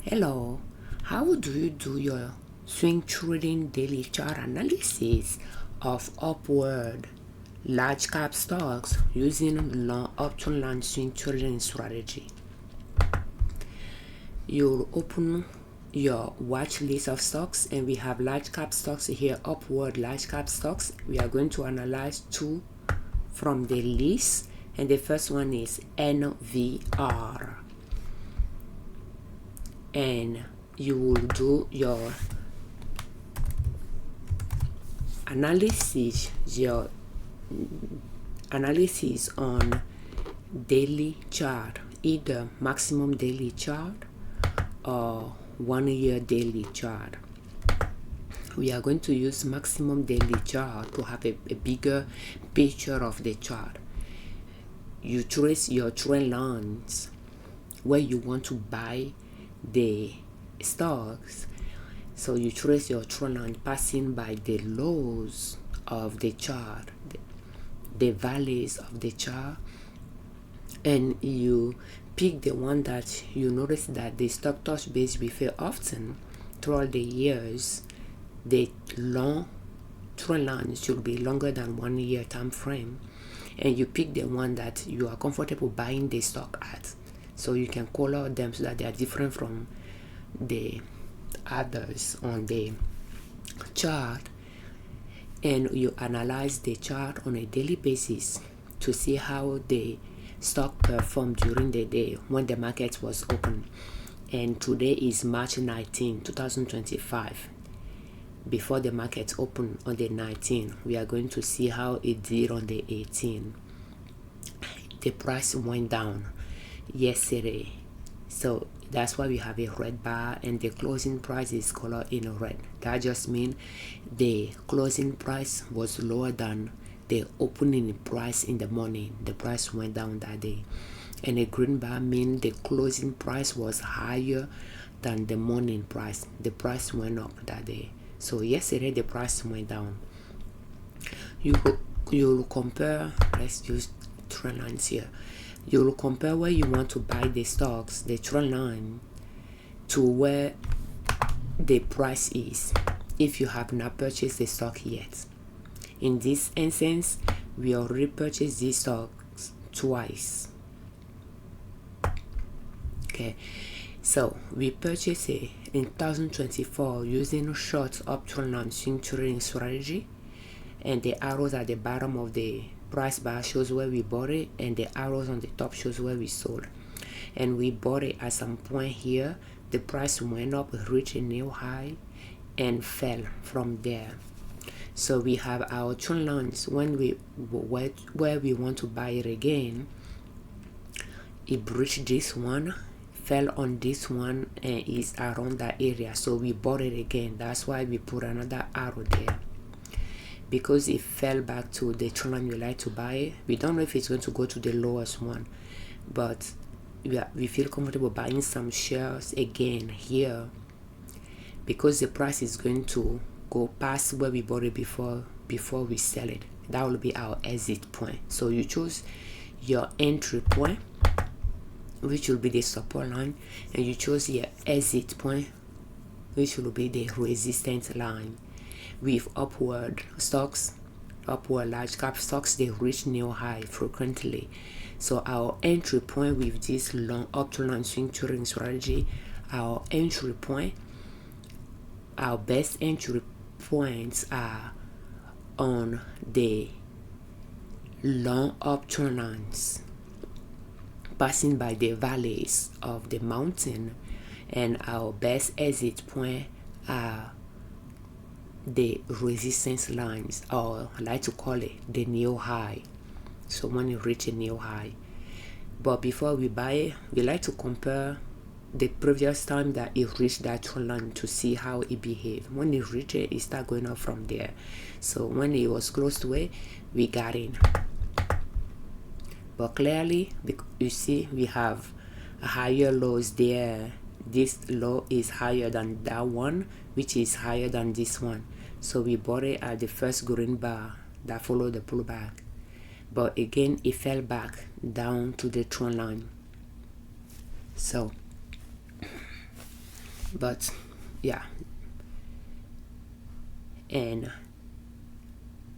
Hello, how do you do your swing trading daily chart analysis of upward large cap stocks using long option line swing trading strategy? You'll open your watch list of stocks, and we have large cap stocks here, upward large cap stocks. We are going to analyze two from the list, and the first one is NVR. And you will do your analysis on daily chart, either maximum daily chart or 1 year daily chart. We are going to use maximum daily chart to have a bigger picture of the chart. You trace your trend lines where you want to buy the stocks. So you trace your trend line passing by the lows of the chart, the valleys of the chart, and you pick the one that you notice that the stock touch base before often throughout the years. The long trend line should be longer than 1 year time frame, and you pick the one that you are comfortable buying the stock at. So you can color them so that they are different from the others on the chart, and you analyze the chart on a daily basis to see how the stock performed during the day when the market was open. And today is March 19, 2025. Before the market opened on the 19th, we are going to see how it did on the 18th. The price went down yesterday, so that's why we have a red bar, and the closing price is colored in red. That just means the closing price was lower than the opening price in the morning. The price went down that day. And a green bar means the closing price was higher than the morning price. The price went up that day. So yesterday the price went down. You'll compare, let's use trend lines here. You'll compare where you want to buy the stocks, the trend line, to where the price is, if you have not purchased the stock yet. In this instance, we already purchased these stocks twice. Okay, so we purchased it in 2024 using short option line swing trading strategy, and the arrows at the bottom of the price bar shows where we bought it, and the arrows on the top shows where we sold. And we bought it at some point here. The price went up, reached a new high, and fell from there. So we have our trend lines when where we want to buy it again. It breached this one, fell on this one, and is around that area. So we bought it again. That's why we put another arrow there, because it fell back to the trend line you like to buy it. We don't know if it's going to go to the lowest one, but we feel comfortable buying some shares again here, because the price is going to go past where we bought it before we sell it. That will be our exit point. So you choose your entry point, which will be the support line, and you choose your exit point, which will be the resistance line. With upward large cap stocks, they reach new high frequently. So our entry point with this long option line swing trading strategy, our best entry points are on the long option lines passing by the valleys of the mountain, and our best exit point are the resistance lines, or I like to call it the new high. So when you reach a new high. But before we buy it, we like to compare the previous time that it reached that trend line to see how it behaved. When it reached it, it started going up from there. So when it was close to it, we got in. But clearly, you see, we have higher lows there. This low is higher than that one, which is higher than this one. So we bought it at the first green bar that followed the pullback. But again, it fell back down to the trend line. So But yeah, and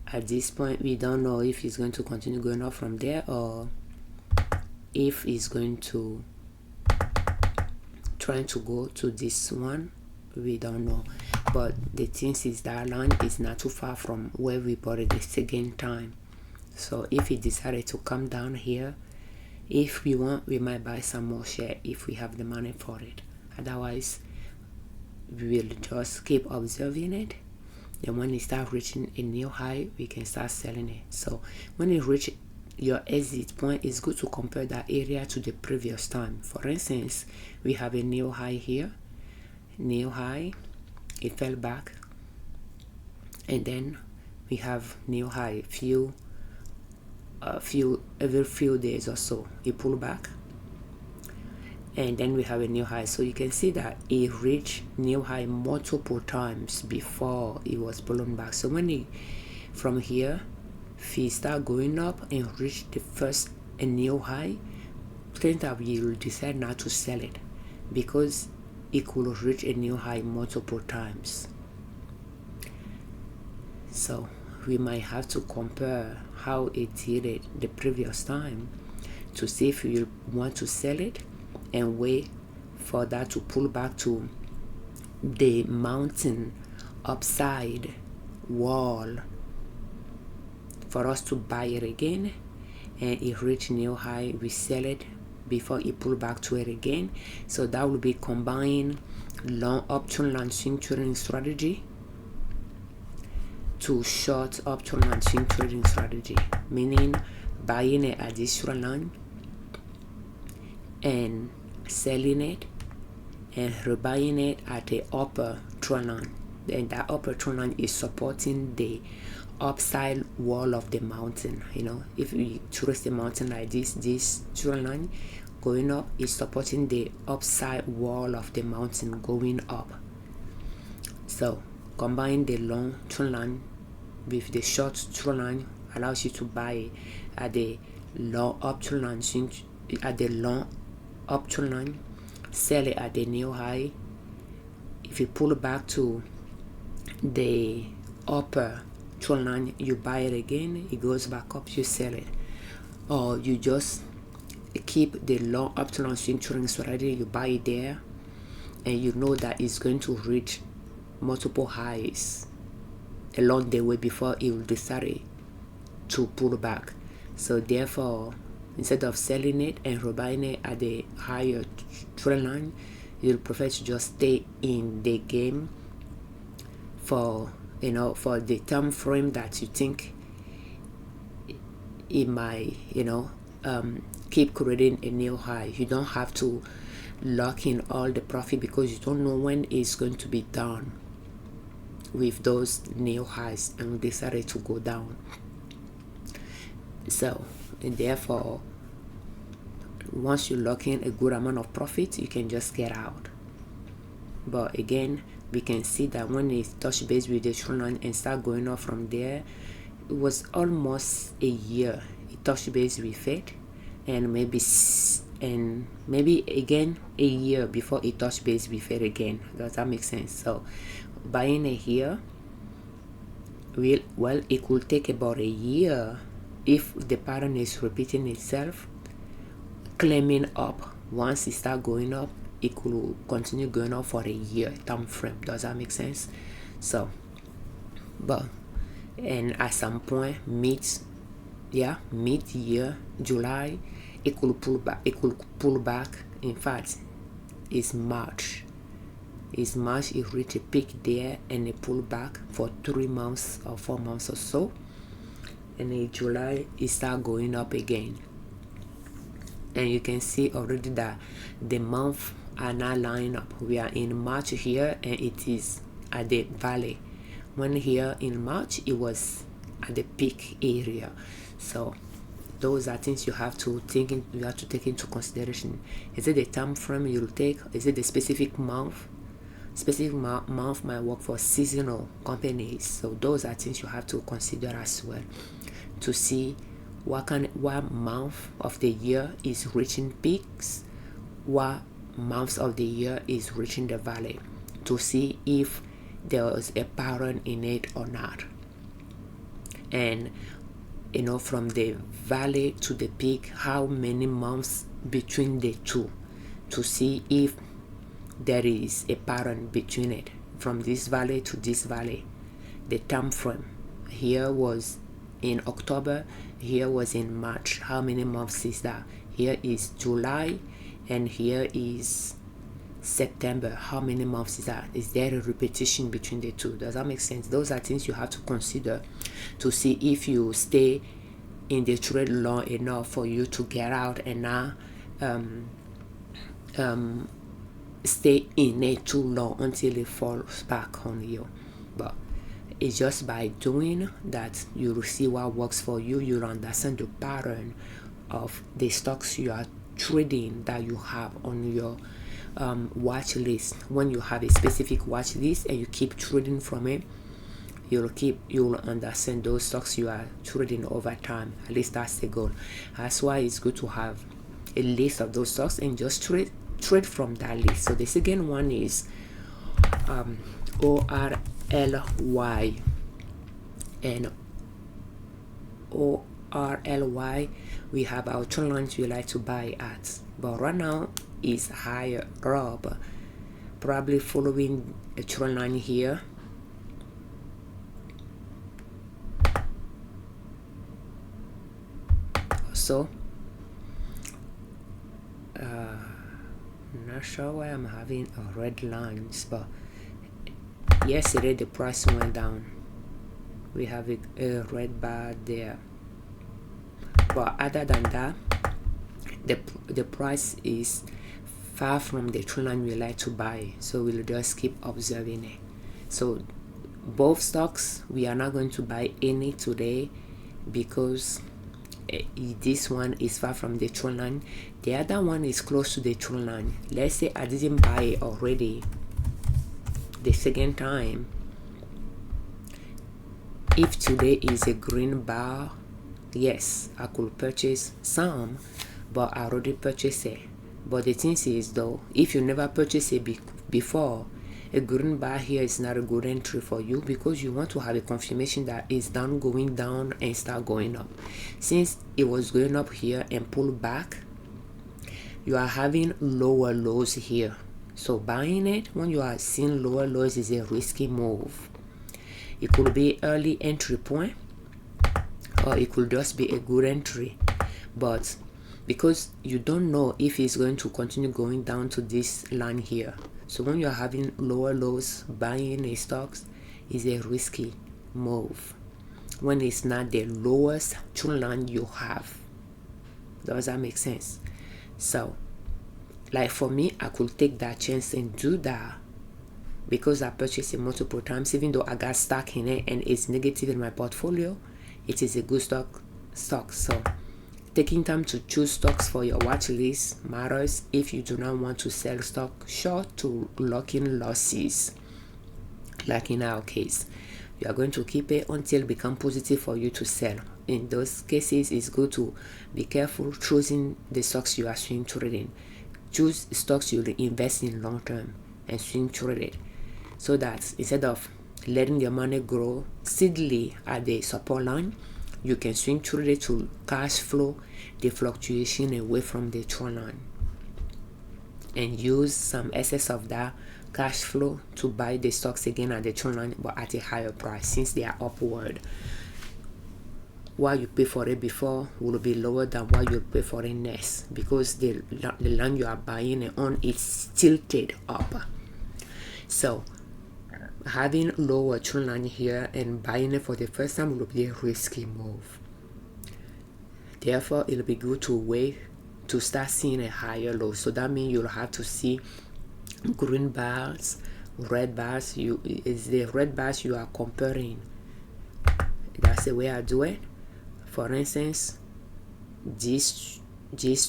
at this point we don't know if it's going to continue going up from there or if it's going to trying to go to this one. We don't know, but the thing is that line is not too far from where we bought it the second time. So if it decided to come down here, if we want, we might buy some more share if we have the money for it. Otherwise, we will just keep observing it. And when it starts reaching a new high, we can start selling it. So when it reaches your exit point, it's good to compare that area to the previous time. For instance, we have a new high here, new high, it fell back, and then we have new high every few days or so it pulled back, and then we have a new high. So you can see that it reached new high multiple times before it was pulling back. So when it from here, if it start going up and reach the first a new high, think that we will decide not to sell it because it could reach a new high multiple times. So we might have to compare how it did it the previous time to see if we want to sell it and wait for that to pull back to the mountain upside wall for us to buy it again, and it reach new high, we sell it before it pull back to it again. So that will be combined long option and swing trading strategy to short option and swing trading strategy, meaning buying it at this trend line and selling it and rebuying it at the upper trend line. And that upper trend line is supporting the upside wall of the mountain. You know, if we trace the mountain like this trend line going up is supporting the upside wall of the mountain going up. So combine the long trend line with the short trend line allows you to buy at the long up trend line, at the long up trend line, sell it at the new high. If you pull back to the upper trend line, you buy it again, it goes back up, you sell it. Or you just keep the long up trend line swing trading strategy, you buy it there and you know that it's going to reach multiple highs along the way before it will decide to pull back. So therefore, instead of selling it and rebuying it at the higher trend line, you'll prefer to just stay in the game for for the time frame that you think it might keep creating a new high. You don't have to lock in all the profit because you don't know when it's going to be done with those new highs and decided to go down. So and therefore, once you lock in a good amount of profit, you can just get out. But again, we can see that when it touch base with the trend line and start going up from there, it was almost a year it touched base with it, and maybe again a year before it touched base with it again. Does that make sense? So buying it here, well, it could take about a year if the pattern is repeating itself, claiming up. Once it start going up, it could continue going up for a year time frame. Does that make sense? So and at some point mid-year July, it could pull back. In fact, it's March, it reached a peak there and it pulled back for 3 months or 4 months or so, and in July it start going up again. And you can see already that the months are not lining up. We are in March here and it is at the valley, when here in March it was at the peak area. So those are things you have to take into consideration. Is it the time frame you'll take? Is it the specific month? Specific month might work for seasonal companies. So those are things you have to consider as well, to see what month of the year is reaching peaks, what months of the year is reaching the valley to see if there was a pattern in it or not. And from the valley to the peak, how many months between the two, to see if there is a pattern between it, from this valley to this valley. The time frame here was in October, here was in March. How many months is that? Here is July, and here is September. How many months is that? Is there a repetition between the two? Does that make sense? Those are things you have to consider to see if you stay in the trade long enough for you to get out and not stay in it too long until it falls back on you. But it's just by doing that you will see what works for you. You'll understand the pattern of the stocks you are trading that you have on your watch list. When you have a specific watch list and you keep trading from it, you'll understand those stocks you are trading over time. At least that's the goal. That's why it's good to have a list of those stocks and just trade from that list. So the second one is ORLY, and ORLY, we have our trend lines we like to buy at, but right now is higher up, probably following a trend line here. So not sure why I'm having a red lines, but yesterday the price went down. We have a red bar there, but other than that, the price is far from the trend line we like to buy, so we'll just keep observing it. So both stocks, we are not going to buy any today because this one is far from the trend line. The other one is close to the trend line. Let's say I didn't buy it already the second time. If today is a green bar, yes, I could purchase some, but I already purchased it. But the thing is though, if you never purchased it before, a green bar here is not a good entry for you, because you want to have a confirmation that it's done going down and start going up. Since it was going up here and pull back, you are having lower lows here. So buying it when you are seeing lower lows is a risky move. It could be early entry point, or it could just be a good entry, but because you don't know if it's going to continue going down to this line here. So when you're having lower lows, buying a stocks is a risky move when it's not the lowest trend line you have. Does that make sense? So like for me, I could take that chance and do that because I purchased it multiple times. Even though I got stuck in it and it's negative in my portfolio, it is a good stock. So taking time to choose stocks for your watch list matters if you do not want to sell stock short to lock in losses. Like in our case, you are going to keep it until it becomes positive for you to sell. In those cases, it's good to be careful choosing the stocks you are swing trading. Choose stocks you will invest in long term and swing trade it, so that instead of letting your money grow steadily at the support line, you can swing trade it to cash flow the fluctuation away from the trend line and use some excess of that cash flow to buy the stocks again at the trend line, but at a higher price since they are upward. What you pay for it before will be lower than what you pay for it next, because the line you are buying it on is tilted up. So having lower trend line here and buying it for the first time will be a risky move. Therefore, it'll be good to wait to start seeing a higher low. So that means you'll have to see green bars, red bars. It's the red bars you are comparing. That's the way I do it. For instance, this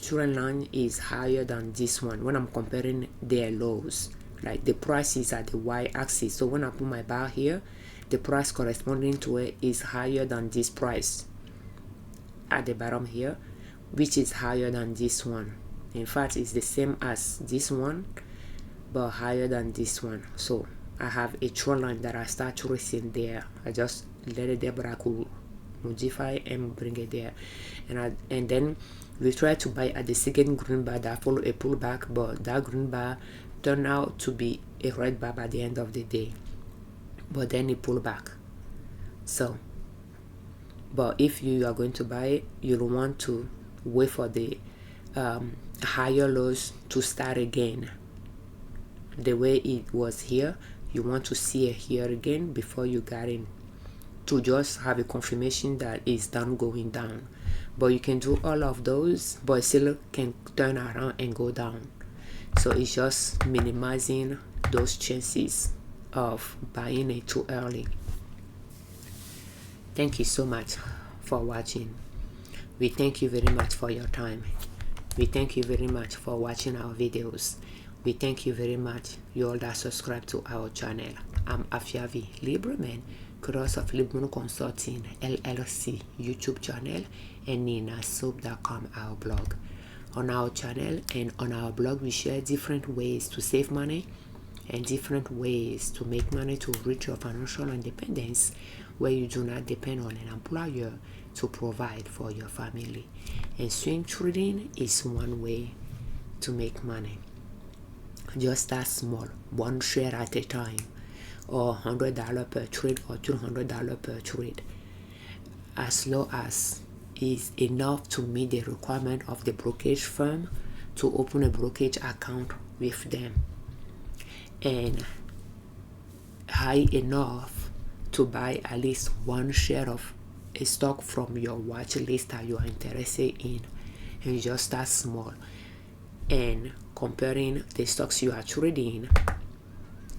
trend line is higher than this one when I'm comparing their lows. Like the price is at the y-axis, so when I put my bar here, the price corresponding to it is higher than this price at the bottom here, which is higher than this one. In fact, it's the same as this one, but higher than this one. So I have a trend line that I start tracing there. I just let it there, but I could modify and bring it there. And then we try to buy at the second green bar that follow a pullback, but that green bar turned out to be a red bar by the end of the day, but then it pulled back. So but if you are going to buy it, you'll want to wait for the higher lows to start again. The way it was here, you want to see it here again before you get in, to just have a confirmation that it's done going down. But you can do all of those, but it still can turn around and go down. So it's just minimizing those chances of buying it too early. Thank you so much for watching. We thank you very much for your time. We thank you very much for watching our videos. We thank you very much, you all that subscribe to our channel. I'm Afiavi Liberman, creator of Liberman Consulting L.L.C YouTube channel and ninasoap.com, our blog. On our channel and on our blog, we share different ways to save money and different ways to make money to reach your financial independence, where you do not depend on an employer to provide for your family. And swing trading is one way to make money. Just that small, one share at a time, or $100 per trade or $200 per trade, as low as is enough to meet the requirement of the brokerage firm to open a brokerage account with them, and high enough to buy at least one share of a stock from your watch list that you are interested in, and just that small. And comparing the stocks you are trading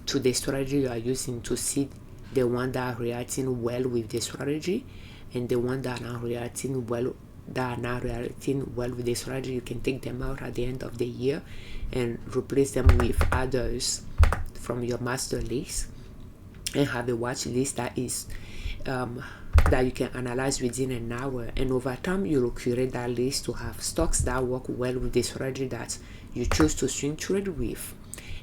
to the strategy you are using to see the one that are reacting well with the strategy and the one that are not reacting well with the strategy, you can take them out at the end of the year and replace them with others from your master list, and have a watch list that is that you can analyze within an hour. And over time, you will curate that list to have stocks that work well with the strategy that you choose to swing trade with.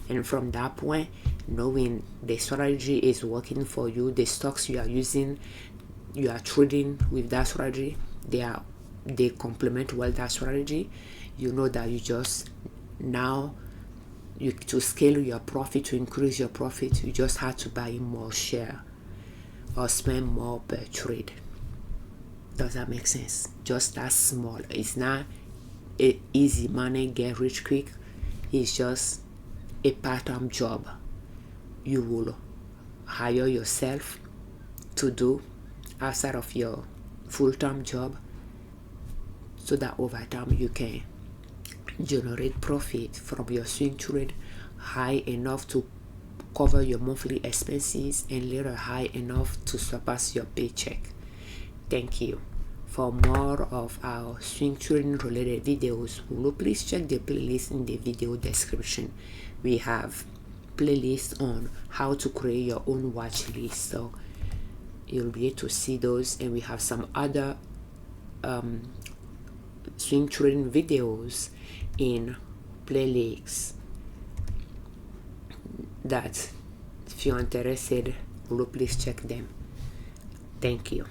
And from that point, knowing the strategy is working for you, the stocks you are using, you are trading with that strategy, they complement well that strategy, you know that you just now, to scale your profit, to increase your profit, you just have to buy more share or spend more per trade. Does that make sense? Just that small. It's not a easy money, get rich quick. It's just a part-time job you will hire yourself to do outside of your full-time job, so that over time you can generate profit from your swing trade high enough to cover your monthly expenses, and later high enough to surpass your paycheck. Thank you. For more of our swing trading related videos, please check the playlist in the video description. We have playlists on how to create your own watch list, so you'll be able to see those. And we have some other swing trading videos in playlists that, if you're interested, please check them. Thank you.